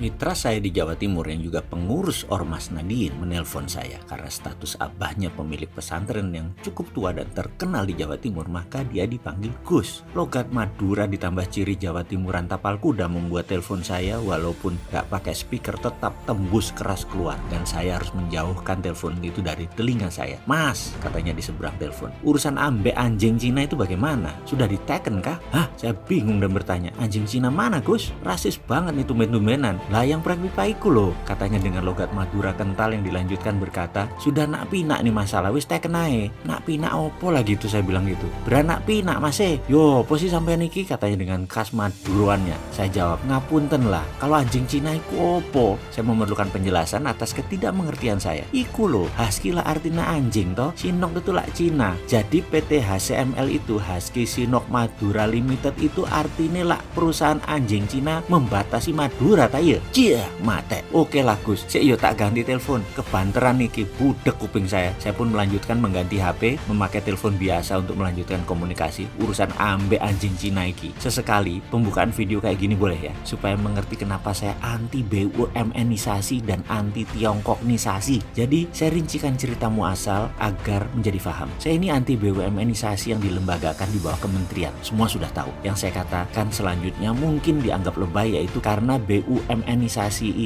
Mitra saya di Jawa Timur yang juga pengurus Ormas Nahdien menelpon saya karena status abahnya pemilik pesantren yang cukup tua dan terkenal di Jawa Timur, maka dia dipanggil Gus. Logat Madura ditambah ciri Jawa Timuran tapal kuda membuat telepon saya walaupun gak pakai speaker tetap tembus keras keluar dan saya harus menjauhkan telepon itu dari telinga saya. Mas, katanya di seberang telepon, urusan ambek anjing Cina itu bagaimana? Sudah diteken kah? Hah? Saya bingung dan bertanya, anjing Cina mana Gus? Rasis banget nih tumben-tumbenan. Lah yang prank pipaiku loh, katanya dengan logat Madura kental yang dilanjutkan berkata, sudah nak pinak nih masalah wis teken ae. Nak pinak opo lagi itu, saya bilang gitu. Beranak pinak mas yo posi sampai niki, katanya dengan khas Maduruannya. Saya jawab, ngapunten lah, kalau anjing Cina iku opo? Saya memerlukan penjelasan atas ketidakmengertian saya. Iku loh, husky lah artinya anjing toh, Sinok itu lah Cina. Jadi PT HCML itu Husky Sinok Madura Limited itu artinya lah perusahaan anjing Cina membatasi Madura tayo. Cia, mate. Oke lah Gus, saya tak ganti telepon. Kebanteran niki, budek kuping saya. Saya pun melanjutkan mengganti HP, memakai telepon biasa untuk melanjutkan komunikasi urusan ambek anjing Cina iki. Sesekali pembukaan video kayak gini boleh ya, supaya mengerti kenapa saya anti BUMN-isasi dan anti Tiongkok-nisasi. Jadi saya rincikan cerita muasal agar menjadi paham. Saya ini anti BUMN-isasi yang dilembagakan di bawah kementerian. Semua sudah tahu. Yang saya katakan selanjutnya mungkin dianggap lebay, yaitu karena BUMN-isasi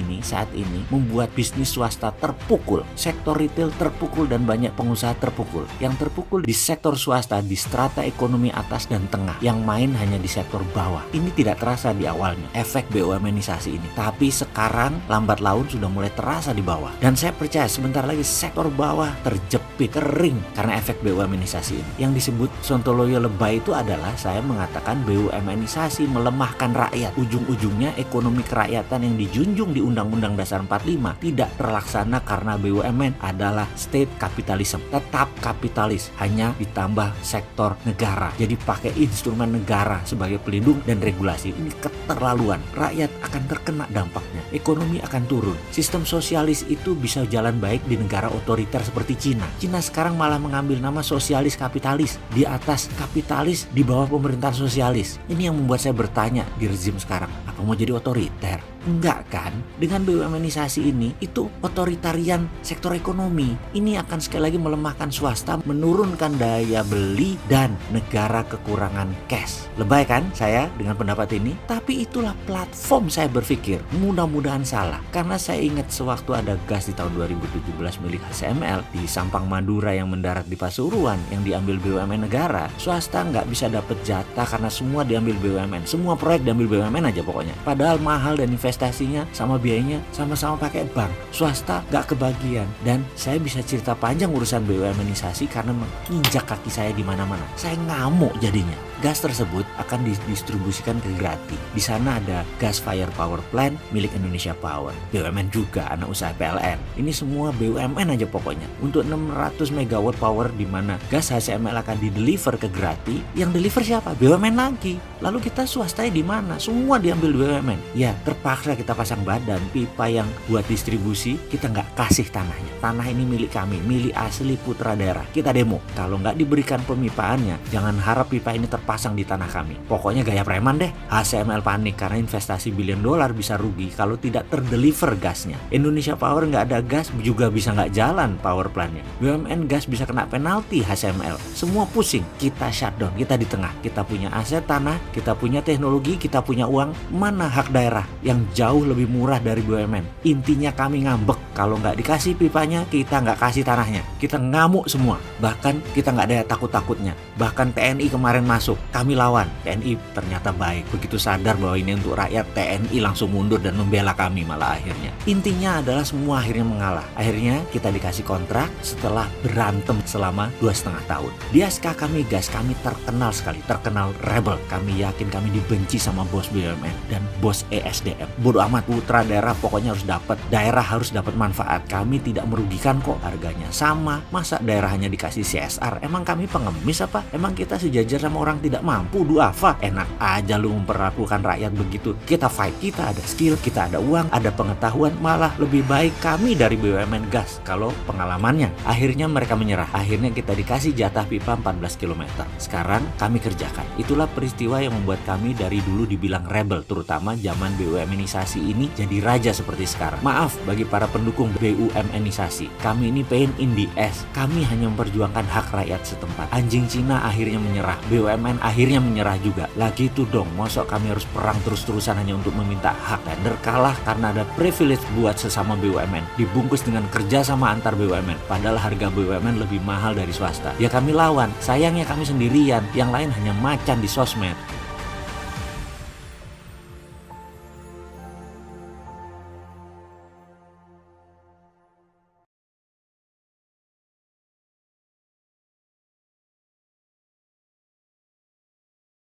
ini saat ini membuat bisnis swasta terpukul, sektor retail terpukul dan banyak pengusaha terpukul. Yang terpukul di sektor swasta di strata ekonomi atas dan tengah, yang main hanya di sektor bawah. Ini tidak terasa di awalnya efek BUMN-isasi ini, tapi sekarang lambat laun sudah mulai terasa di bawah. Dan saya percaya sebentar lagi sektor bawah terjepit kering karena efek BUMN-isasi ini. Yang disebut sontoloyo lebay itu adalah saya mengatakan BUMN-isasi melemahkan rakyat. Ujung-ujungnya ekonomi kerakyatan yang dijunjung di Undang-Undang Dasar 45 tidak terlaksana karena BUMN adalah state capitalism, tetap kapitalis, hanya ditambah sektor negara. Jadi pakai instrumen negara sebagai pelindung dan regulasi. Ini keterlaluan. Rakyat akan terkena dampaknya. Ekonomi akan turun. Sistem sosialis itu bisa jalan baik di negara otoriter seperti Cina. Cina sekarang malah mengambil nama sosialis kapitalis. Di atas kapitalis, di bawah pemerintahan sosialis. Ini yang membuat saya bertanya di rezim sekarang, apa mau jadi otoriter? Enggak kan? Dengan BUMN-isasi ini, itu otoritarian sektor ekonomi. Ini akan sekali lagi melemahkan swasta, menurunkan daya beli, dan negara kekurangan cash. Lebay kan saya dengan pendapat ini? Tapi itulah platform saya berpikir. Mudah-mudahan salah. Karena saya ingat sewaktu ada gas di tahun 2017 milik HCML di Sampang Madura yang mendarat di Pasuruan, yang diambil BUMN negara, swasta nggak bisa dapat jatah karena semua diambil BUMN. Semua proyek diambil BUMN aja pokoknya. Padahal mahal dan investasinya sama biayanya sama-sama pakai bank. Swasta gak kebagian. Dan saya bisa cerita panjang urusan BUMN-isasi karena menginjak kaki saya di mana-mana. Saya ngamuk jadinya. Gas tersebut akan didistribusikan ke Grati. Di sana ada gas fire power plant milik Indonesia Power. BUMN juga, anak usaha PLN. Ini semua BUMN aja pokoknya. Untuk 600 megawatt power di mana gas HCML akan dideliver ke Grati, yang deliver siapa? BUMN lagi. Lalu kita swastanya di mana? Semua diambil BUMN. Ya, terpaksa kita pasang badan, pipa yang buat distribusi, kita nggak kasih tanahnya. Tanah ini milik kami, milik asli putra daerah. Kita demo. Kalau nggak diberikan pemipaannya, jangan harap pipa ini terpasang di tanah kami. Pokoknya gaya preman deh. HCML panik karena investasi $1 billion bisa rugi kalau tidak terdeliver gasnya. Indonesia Power nggak ada gas juga bisa nggak jalan power plantnya. BUMN gas bisa kena penalti HCML. Semua pusing. Kita shutdown. Kita di tengah. Kita punya aset tanah, kita punya teknologi, kita punya uang. Mana hak daerah yang jauh lebih murah dari BUMN? Intinya kami ngambek. Kalau nggak dikasih pipanya, kita nggak kasih tanahnya. Kita ngamuk semua. Bahkan kita nggak ada takut-takutnya. Bahkan TNI kemarin masuk. Kami lawan. TNI ternyata baik. Begitu sadar bahwa ini untuk rakyat, TNI langsung mundur dan membela kami malah akhirnya. Intinya adalah semua akhirnya mengalah. Akhirnya kita dikasih kontrak setelah berantem selama 2,5 tahun. Di SK kami gas, kami terkenal sekali. Terkenal rebel. Kami yakin kami dibenci sama bos BUMN dan bos ESDM. Bodoh amat, putra daerah pokoknya harus dapat. Daerah harus dapat manfaat. Kami tidak merugikan kok, harganya sama. Masa daerah hanya dikasih CSR? Emang kami pengemis apa? Emang kita sejajar sama orang tidak mampu, duafa. Enak aja lu memperlakukan rakyat begitu. Kita fight, kita ada skill, kita ada uang, ada pengetahuan, malah lebih baik kami dari BUMN Gas kalau pengalamannya. Akhirnya mereka menyerah. Akhirnya kita dikasih jatah pipa 14 km. Sekarang kami kerjakan. Itulah peristiwa yang membuat kami dari dulu dibilang rebel, terutama zaman BUMNisasi ini jadi raja seperti sekarang. Maaf bagi para pendukung BUMNisasi, kami ini pain in the ass. Kami hanya memperjuangkan hak rakyat setempat. Anjing Cina akhirnya menyerah, BUMN akhirnya menyerah juga. Lagi itu dong, mosok kami harus perang terus-terusan hanya untuk meminta hak. Tender kalah karena ada privilege buat sesama BUMN, dibungkus dengan kerja sama antar BUMN, padahal harga BUMN lebih mahal dari swasta. Ya kami lawan, sayangnya kami sendirian, yang lain hanya macan di sosmed.